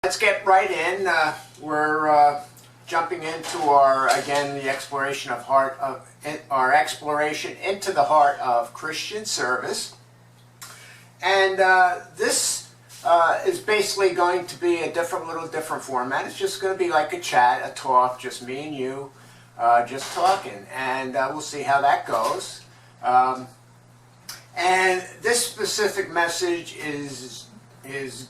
Let's get right in. We're jumping into the exploration of our exploration into the heart of Christian service. And this is basically going to be a little different format. It's just going to be like a chat, a talk, just me and you, just talking. And we'll see how that goes. And this specific message is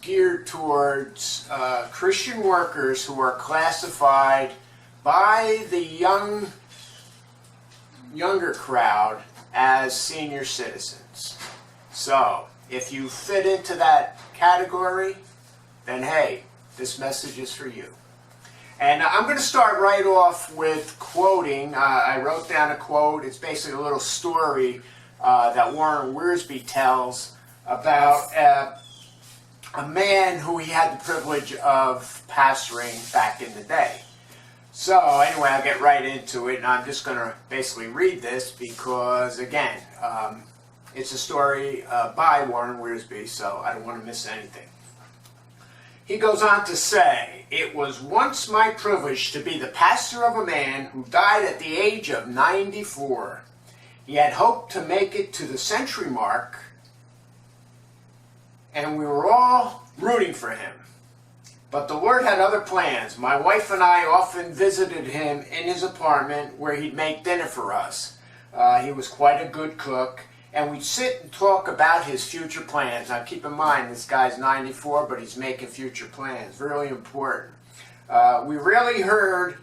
geared towards Christian workers who are classified by the younger crowd as senior citizens. So, if you fit into that category, then hey, this message is for you. And I'm going to start right off with quoting. I wrote down a quote. It's basically a little story that Warren Wiersbe tells about a man who he had the privilege of pastoring back in the day. So anyway, I'll get right into it, and I'm just going to basically read this because, again, it's a story by Warren Wiersbe, so I don't want to miss anything. He goes on to say, "It was once my privilege to be the pastor of a man who died at the age of 94. He had hoped to make it to the century mark, and we were all rooting for him. But the Lord had other plans. My wife and I often visited him in his apartment where he'd make dinner for us. He was quite a good cook, and we'd sit and talk about his future plans." Now keep in mind, this guy's 94, but he's making future plans. Really important. We rarely heard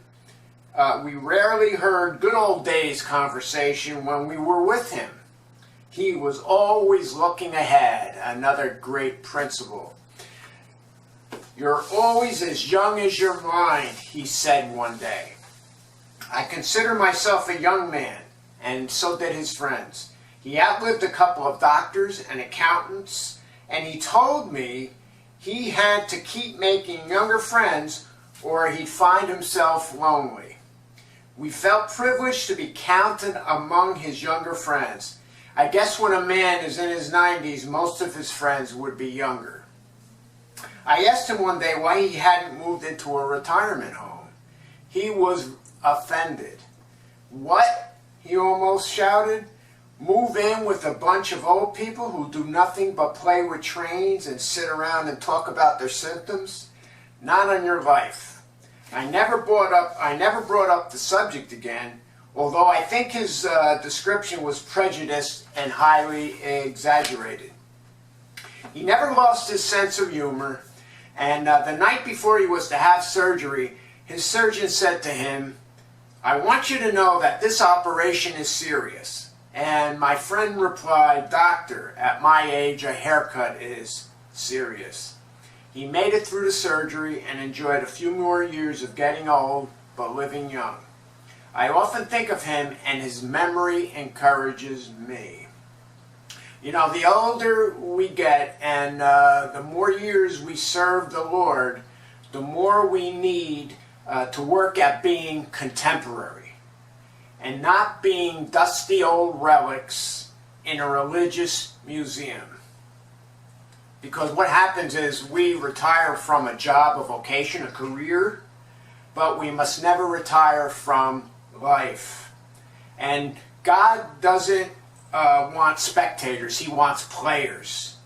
good old days conversation when we were with him. He was always looking ahead, another great principle. "You're always as young as your mind," he said one day. "I consider myself a young man," and so did his friends. He outlived a couple of doctors and accountants, and he told me he had to keep making younger friends or he'd find himself lonely. We felt privileged to be counted among his younger friends. I guess when a man is in his 90s, most of his friends would be younger. I asked him one day why he hadn't moved into a retirement home. He was offended. "What?" he almost shouted. "Move in with a bunch of old people who do nothing but play with trains and sit around and talk about their symptoms? Not on your life." I never brought up the subject again, although I think his description was prejudiced and highly exaggerated. He never lost his sense of humor, and the night before he was to have surgery, his surgeon said to him, "I want you to know that this operation is serious." And my friend replied, "Doctor, at my age, a haircut is serious." He made it through the surgery and enjoyed a few more years of getting old, but living young. I often think of him, and his memory encourages me. You know, the older we get and the more years we serve the Lord, the more we need to work at being contemporary and not being dusty old relics in a religious museum. Because what happens is we retire from a job, a vocation, a career, but we must never retire from life. And God doesn't want spectators, he wants players.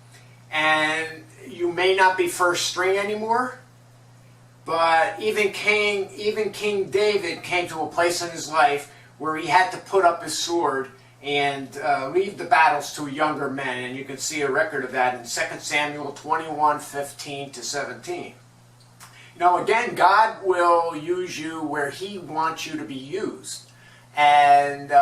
And you may not be first string anymore, but even King David came to a place in his life where he had to put up his sword and leave the battles to younger men. And you can see a record of that in 2 Samuel 21:15-17. You know, again, God will use you where he wants you to be used. And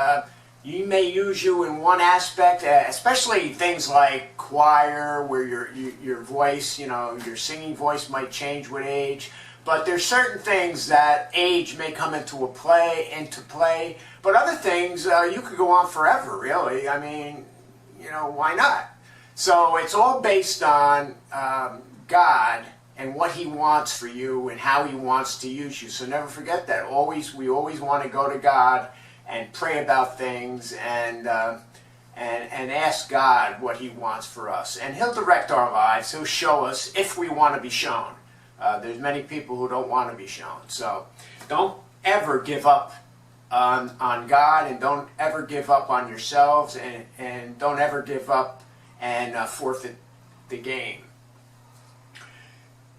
he may use you in one aspect, especially things like choir, where your voice, you know, your singing voice might change with age. But there's certain things that age may come into play. But other things, you could go on forever, really. I mean, you know, why not? So it's all based on God and what he wants for you and how he wants to use you. So never forget that. We always want to go to God and pray about things and ask God what he wants for us. And he'll direct our lives. He'll show us if we want to be shown. There's many people who don't want to be shown. So don't ever give up on God, and don't ever give up on yourselves, and don't ever give up and forfeit the game.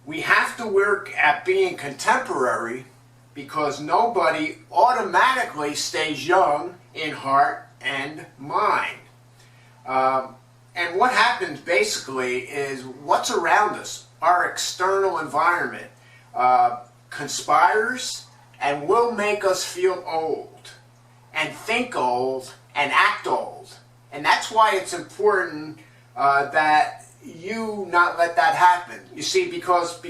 We have to work at being contemporary, because nobody automatically stays young in heart and mind. And what happens basically is what's around us, our external environment, conspires and will make us feel old and think old and act old. And that's why it's important that you not let that happen. You see, because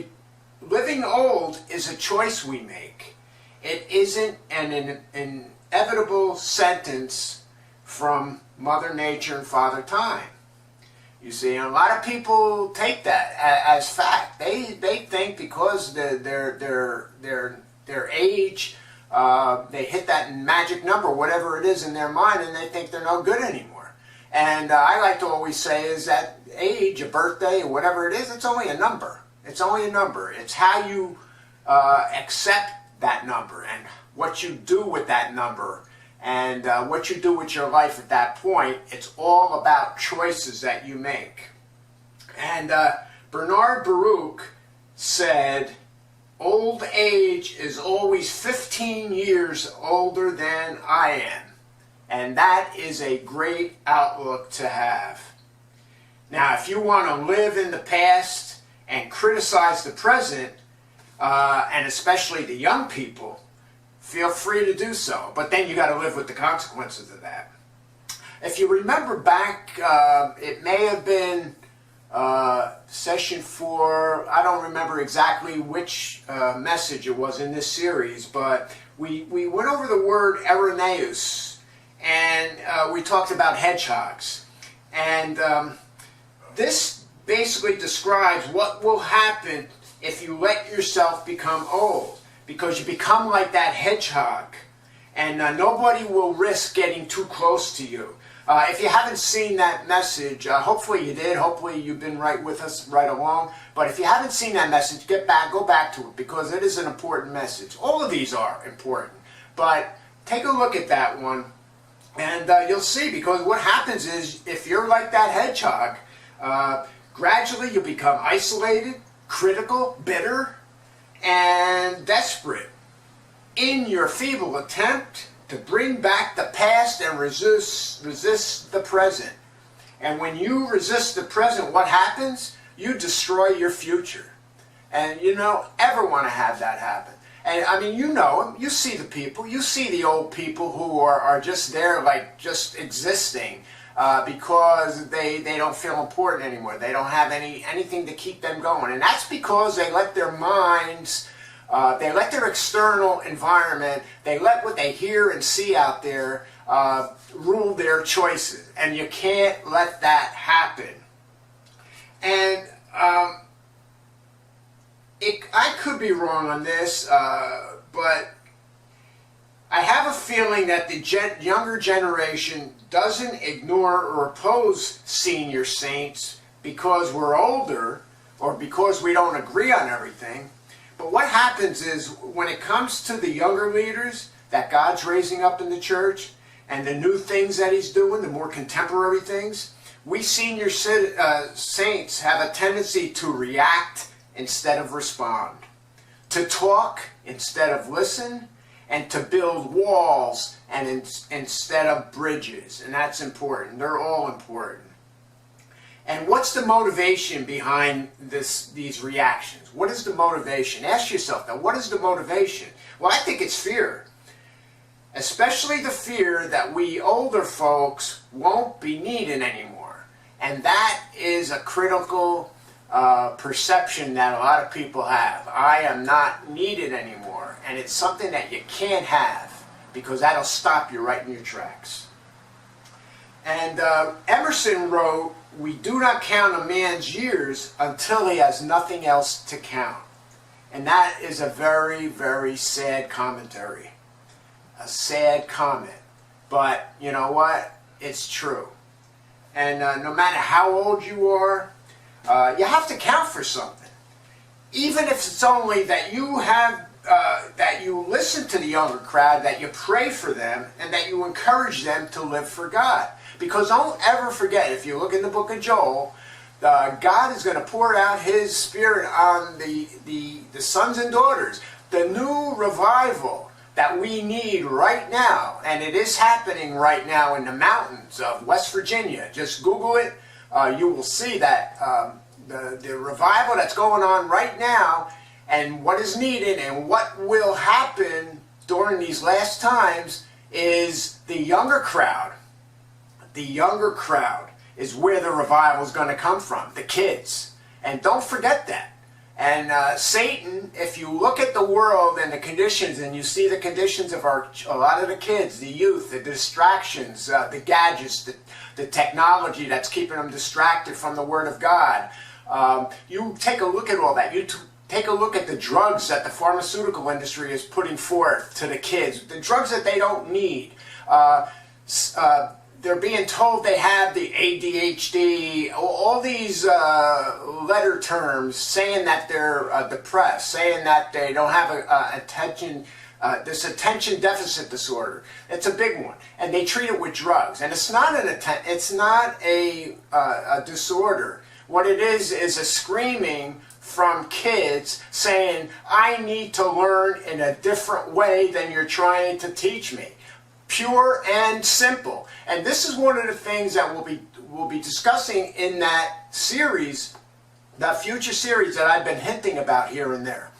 living old is a choice we make. It isn't an inevitable sentence from Mother Nature and Father Time. You see, and a lot of people take that as fact. They think because their age, they hit that magic number, whatever it is in their mind, and they think they're no good anymore. And I like to always say is that age, a birthday, or whatever it is, it's only a number. It's only a number. It's how you accept that number and what you do with that number and what you do with your life at that point. It's all about choices that you make. And Bernard Baruch said, "Old age is always 15 years older than I am." And that is a great outlook to have. Now, if you want to live in the past and criticize the present, and especially the young people, feel free to do so. But then you got to live with the consequences of that. If you remember back, it may have been session 4, I don't remember exactly which message it was in this series, but we went over the word Irenaeus, and we talked about hedgehogs. And this basically describes what will happen if you let yourself become old, because you become like that hedgehog, and nobody will risk getting too close to you. If you haven't seen that message, hopefully you did. Hopefully you've been right with us right along. But if you haven't seen that message, go back to it, because it is an important message. All of these are important, but take a look at that one, and you'll see. Because what happens is, if you're like that hedgehog, gradually you become isolated, critical, bitter, and desperate in your feeble attempt to bring back the past and resist the present. And when you resist the present, what happens? You destroy your future. And you don't ever want to have that happen. And I mean, you know them. You see the people. You see the old people who are just there, like just existing, because they don't feel important anymore. They don't have anything to keep them going. And that's because they let their minds, they let their external environment, they let what they hear and see out there rule their choices. And you can't let that happen. And I could be wrong on this, but I have a feeling that the younger generation doesn't ignore or oppose senior saints because we're older or because we don't agree on everything. But what happens is, when it comes to the younger leaders that God's raising up in the church and the new things that He's doing, the more contemporary things, we senior saints have a tendency to react instead of respond, to talk instead of listen, and to build walls and instead of bridges. And that's important. They're all important. And what's the motivation behind these reactions? What is the motivation? Ask yourself that. What is the motivation? Well, I think it's fear. Especially the fear that we older folks won't be needed anymore. And that is a critical perception that a lot of people have. I am not needed anymore. And it's something that you can't have, because that'll stop you right in your tracks. And Emerson wrote, "We do not count a man's years until he has nothing else to count." And that is a very, very sad commentary. A sad comment. But you know what? It's true. And no matter how old you are, you have to count for something. even if it's only that you have that you listen to the younger crowd, that you pray for them, and that you encourage them to live for God. Because don't ever forget, if you look in the book of Joel, God is going to pour out His Spirit on the sons and daughters. The new revival that we need right now, and it is happening right now in the mountains of West Virginia. Just Google it. You will see that the revival that's going on right now, and what is needed and what will happen during these last times is the younger crowd. The younger crowd is where the revival is going to come from, the kids. And don't forget that. And Satan, if you look at the world and the conditions, and you see the conditions of a lot of the kids, the youth, the distractions, the gadgets, the technology that's keeping them distracted from the Word of God, you take a look at all that. Take a look at the drugs that the pharmaceutical industry is putting forth to the kids, the drugs that they don't need. They're being told they have the ADHD, all these letter terms saying that they're depressed, saying that they don't have this attention deficit disorder. It's a big one, and they treat it with drugs. And it's not a disorder. What it is a screaming from kids saying, I need to learn in a different way than you're trying to teach me. Pure and simple. And this is one of the things that we'll be discussing in that series, that future series that I've been hinting about here and there.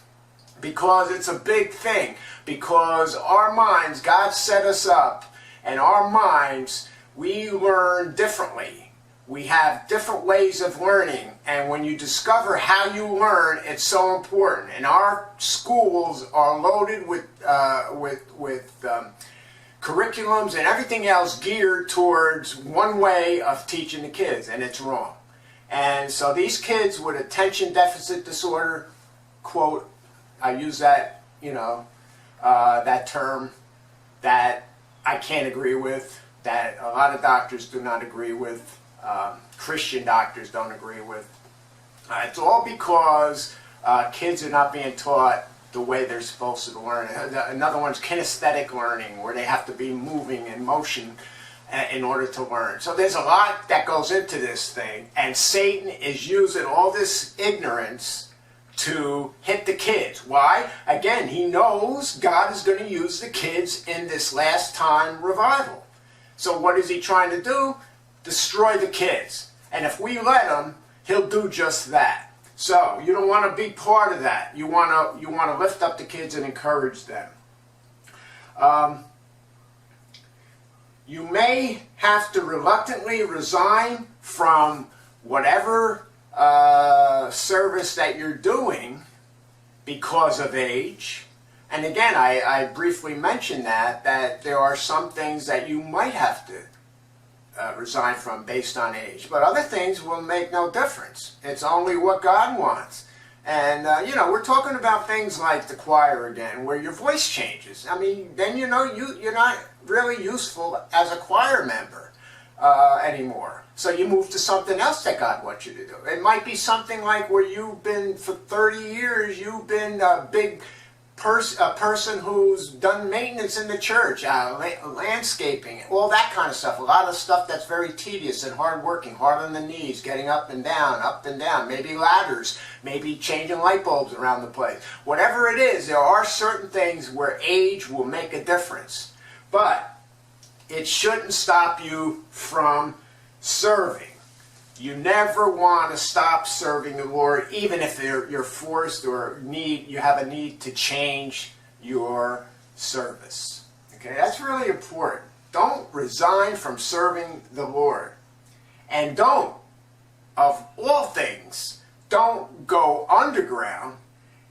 Because it's a big thing. Because our minds, God set us up, and our minds, we learn differently. We have different ways of learning, and when you discover how you learn, it's so important. And our schools are loaded with curriculums and everything else geared towards one way of teaching the kids, and it's wrong. And so these kids with attention deficit disorder, quote, I use that, that term that I can't agree with, that a lot of doctors do not agree with. Christian doctors don't agree with. It's all because kids are not being taught the way they're supposed to learn. Another one's kinesthetic learning, where they have to be moving in motion in order to learn. So there's a lot that goes into this thing, and Satan is using all this ignorance to hit the kids. Why? Again, he knows God is going to use the kids in this last time revival. So what is he trying to do? Destroy the kids. And if we let him, he'll do just that. So you don't want to be part of that. You want to lift up the kids and encourage them. You may have to reluctantly resign from whatever service that you're doing because of age. And again, I briefly mentioned that there are some things that you might have to resign from based on age, but other things will make no difference. It's only what God wants. And we're talking about things like the choir again, where your voice changes. I mean, then you're not really useful as a choir member anymore. So you move to something else that God wants you to do. It might be something like where you've been for 30 years, you've been a big a person who's done maintenance in the church, landscaping, all that kind of stuff. A lot of stuff that's very tedious and hard-working, hard on the knees, getting up and down, maybe ladders, maybe changing light bulbs around the place. Whatever it is, there are certain things where age will make a difference. But it shouldn't stop you from serving. You never want to stop serving the Lord, even if you're forced or you have a need to change your service. Okay, that's really important. Don't resign from serving the Lord. And don't, of all things, don't go underground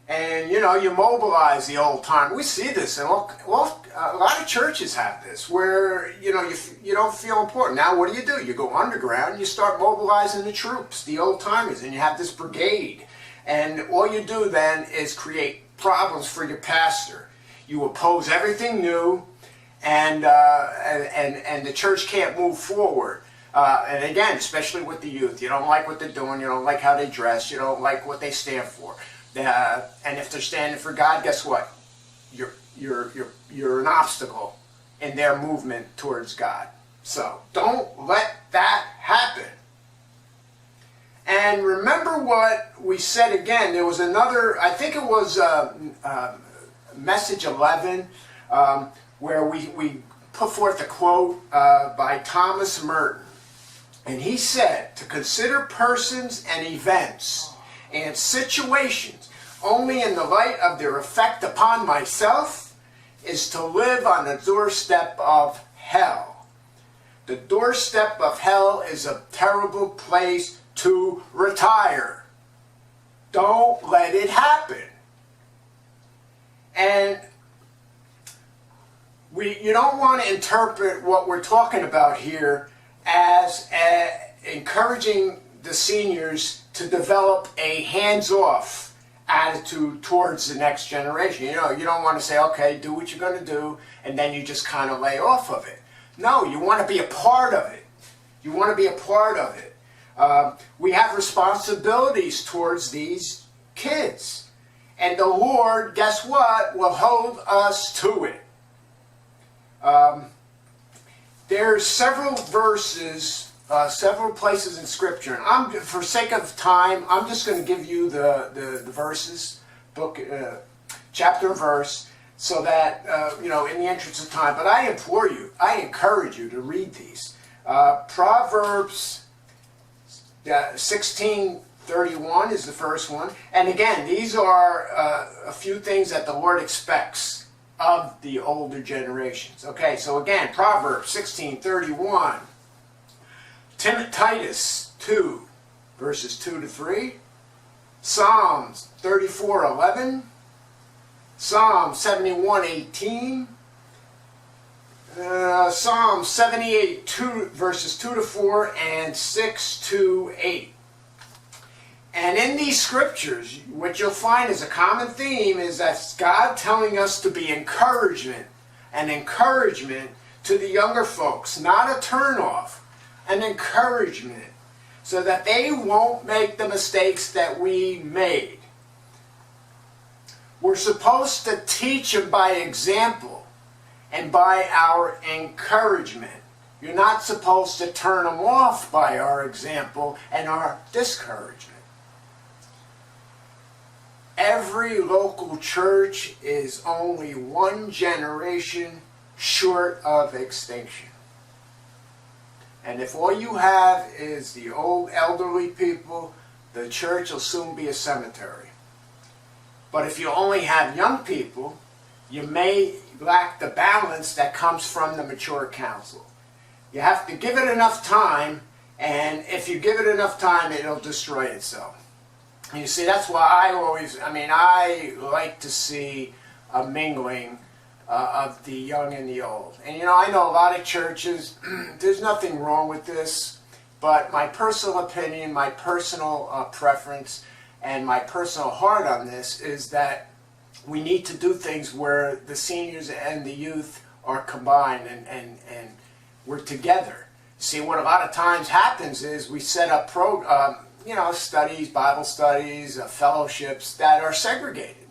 and, you mobilize the old time. We see this, and a lot of churches have this, where, you don't feel important. Now, what do? You go underground, and you start mobilizing the troops, the old timers, and you have this brigade. And all you do then is create problems for your pastor. You oppose everything new, and the church can't move forward. And again, especially with the youth, you don't like what they're doing, you don't like how they dress, you don't like what they stand for. And if they're standing for God, guess what? You're an obstacle in their movement towards God. So don't let that happen. And remember what we said again. There was another, I think it was message 11, where we put forth a quote by Thomas Merton. And he said, to consider persons and events and situations only in the light of their effect upon myself is to live on the doorstep of hell. The doorstep of hell is a terrible place to retire. Don't let it happen. And you don't want to interpret what we're talking about here as encouraging the seniors to develop a hands-off attitude towards the next generation. You know, you don't want to say, okay, do what you're going to do, and then you just kind of lay off of it. No, you want to be a part of it. You want to be a part of it. We have responsibilities towards these kids. And the Lord, guess what, will hold us to it. There's several verses, several places in Scripture. And for sake of time, I'm just going to give you the verses, book, chapter and verse, so that, in the interest of time. But I implore you, I encourage you to read these. Proverbs 16:31 is the first one. And again, these are a few things that the Lord expects of the older generations. Okay, so again, Proverbs 16:31. Titus 2, verses 2 to 3. Psalms 34:11. Psalm 71:18. Psalm 78, verses 2 to 4 and 6 to 8. And in these scriptures, what you'll find is a common theme is that God telling us to be encouragement, an encouragement to the younger folks, not a turnoff, an encouragement, so that they won't make the mistakes that we made. We're supposed to teach them by example and by our encouragement. You're not supposed to turn them off by our example and our discouragement. Every local church is only one generation short of extinction. And if all you have is the old elderly people, the church will soon be a cemetery. But if you only have young people, you may lack the balance that comes from the mature counsel. You have to give it enough time, and if you give it enough time, it'll destroy itself. And you see, that's why I like to see a mingling of the young and the old. And I know a lot of churches, there's nothing wrong with this, but my personal opinion, my personal preference, and my personal heart on this is that we need to do things where the seniors and the youth are combined and we're together. See, what a lot of times happens is we set up studies, Bible studies, fellowships that are segregated,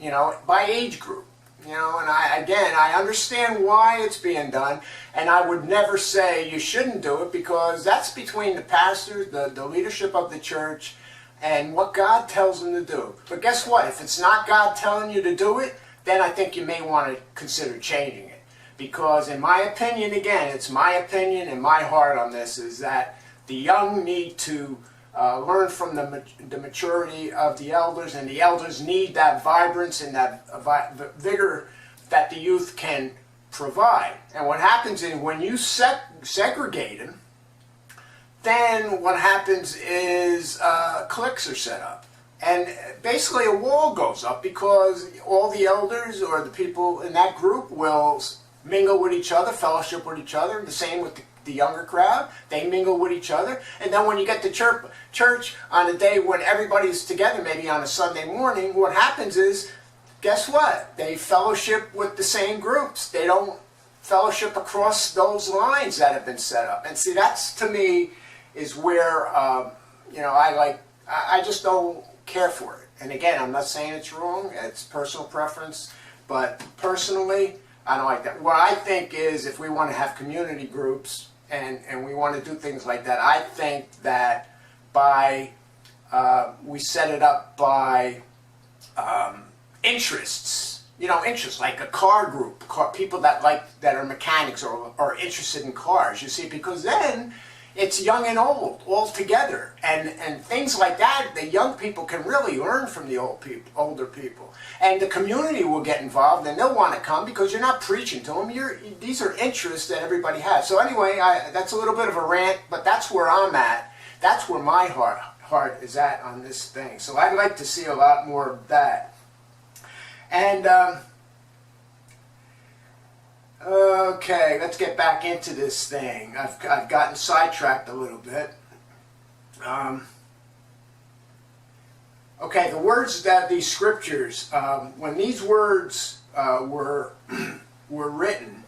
by age group. And I understand why it's being done, and I would never say you shouldn't do it, because that's between the pastors, the leadership of the church, and what God tells them to do. But guess what? If it's not God telling you to do it, then I think you may want to consider changing it. Because in my opinion, again, it's my opinion and my heart on this, is that the young need to learn from the maturity of the elders, and the elders need that vibrance and that vigor that the youth can provide. And what happens is when you segregate them, then what happens is cliques are set up. And basically a wall goes up, because all the elders or the people in that group will mingle with each other, fellowship with each other. The same with the younger crowd. They mingle with each other. And then when you get to church on a day when everybody's together, maybe on a Sunday morning, what happens is, guess what? They fellowship with the same groups. They don't fellowship across those lines that have been set up. And see, that's, to me, is where, I just don't care for it. And again, I'm not saying it's wrong. It's personal preference. But personally, I don't like that. What I think is if we want to have community groups and we want to do things like that, I think that we set it up by interests. Interests like a car group, people that are mechanics or are interested in cars. You see, because then it's young and old all together, and things like that. The young people can really learn from the older people, and the community will get involved, and they'll want to come because you're not preaching to them. These are interests that everybody has. So anyway, that's a little bit of a rant, but that's where I'm at. That's where my heart is at on this thing. So I'd like to see a lot more of that. And okay, let's get back into this thing. I've gotten sidetracked a little bit. Okay, the words that these scriptures, when these words were written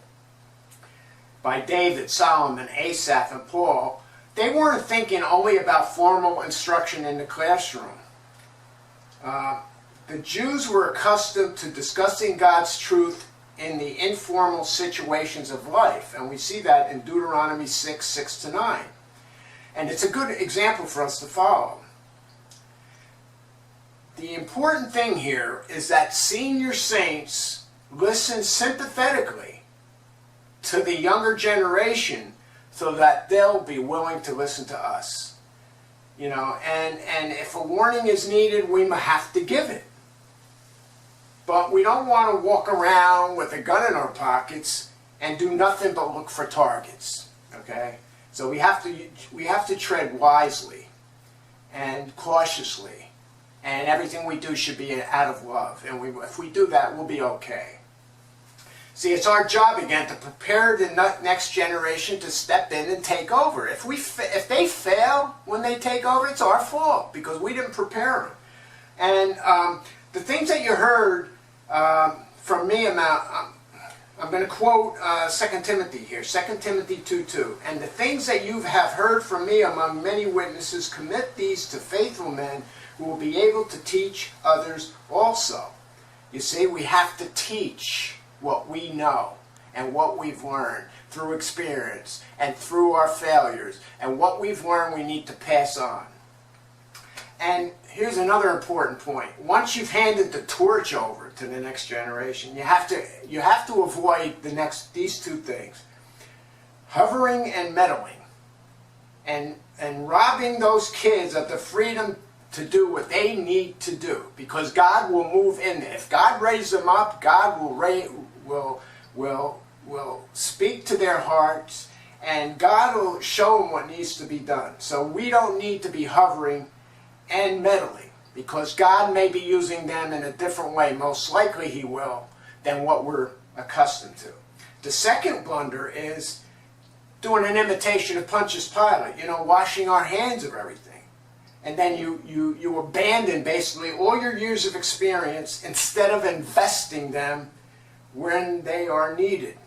by David, Solomon, Asaph, and Paul, they weren't thinking only about formal instruction in the classroom. The Jews were accustomed to discussing God's truth in the informal situations of life, and we see that in Deuteronomy 6:6-9. And it's a good example for us to follow. The important thing here is that senior saints listen sympathetically to the younger generation so that they'll be willing to listen to us. And if a warning is needed, we might have to give it. But we don't want to walk around with a gun in our pockets and do nothing but look for targets. Okay? So we have to tread wisely and cautiously, and everything we do should be out of love. And if we do that, we'll be okay. See, it's our job again to prepare the next generation to step in and take over. If they fail when they take over, it's our fault because we didn't prepare them. And the things that you heard from me I'm going to quote 2 Timothy here, 2 Timothy 2:2. And the things that you have heard from me among many witnesses, commit these to faithful men who will be able to teach others also. You see, we have to teach what we know and what we've learned through experience and through our failures. And what we've learned we need to pass on. And here's another important point. Once you've handed the torch over to the next generation, you have to avoid these two things: hovering and meddling, and robbing those kids of the freedom to do what they need to do, because God will move in there. If God raises them up, God will speak to their hearts, and God will show them what needs to be done. So we don't need to be hovering and meddling, because God may be using them in a different way, most likely He will, than what we're accustomed to. The second blunder is doing an imitation of Pontius Pilate, washing our hands of everything. And then you abandon basically all your years of experience instead of investing them when they are needed.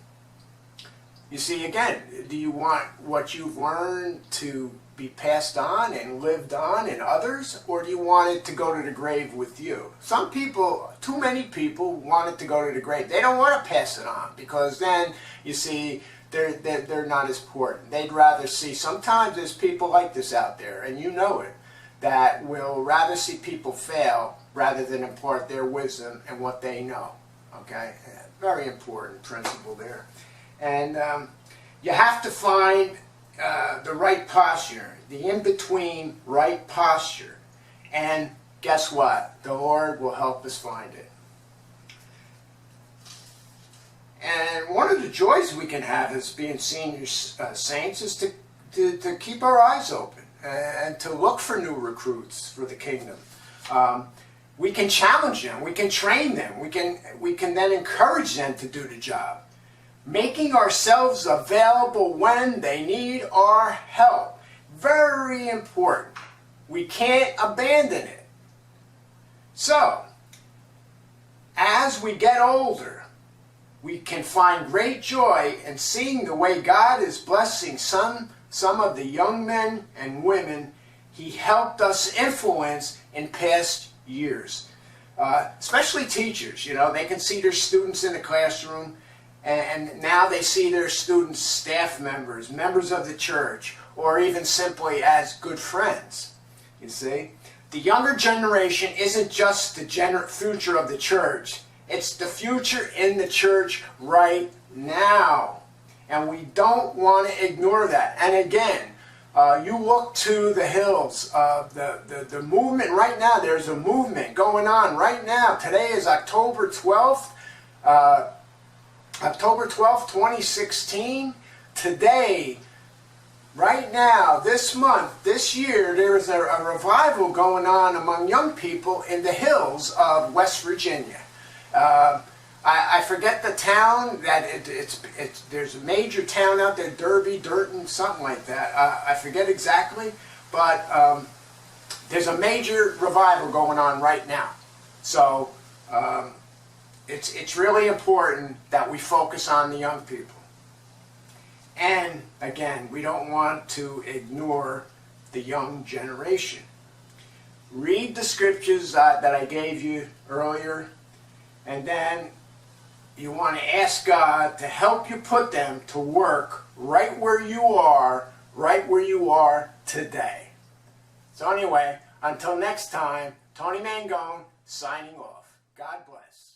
You see, again, do you want what you've learned to be passed on and lived on in others, or do you want it to go to the grave with you? Some people, too many people, want it to go to the grave. They don't want to pass it on, because then, you see, they're not as important. They'd rather see, sometimes there's people like this out there, and you know it, that will rather see people fail rather than impart their wisdom and what they know. Okay? Very important principle there. And you have to find the right posture, the in-between right posture. And guess what? The Lord will help us find it. And one of the joys we can have as being senior saints is to keep our eyes open and to look for new recruits for the kingdom. We can challenge them. We can train them. We can then encourage them to do the job. Making ourselves available when they need our help. Very important. We can't abandon it. So, as we get older, we can find great joy in seeing the way God is blessing some of the young men and women He helped us influence in past years. Especially teachers, you know, they can see their students in the classroom, and now they see their students, staff members, members of the church, or even simply as good friends. You see, the younger generation isn't just the future of the church, it's the future in the church right now. And we don't want to ignore that. And again, you look to the hills, the movement right now, there's a movement going on right now. Today is October 12th, 2016. Today, right now, this month, this year, there is a revival going on among young people in the hills of West Virginia. I forget the town that there's a major town out there, Derby, Durton, something like that. I forget exactly, but there's a major revival going on right now. So it's really important that we focus on the young people. And again, we don't want to ignore the young generation. Read the scriptures that I gave you earlier, and then you want to ask God to help you put them to work right where you are today. So anyway, until next time, Tony Mangone signing off. God bless.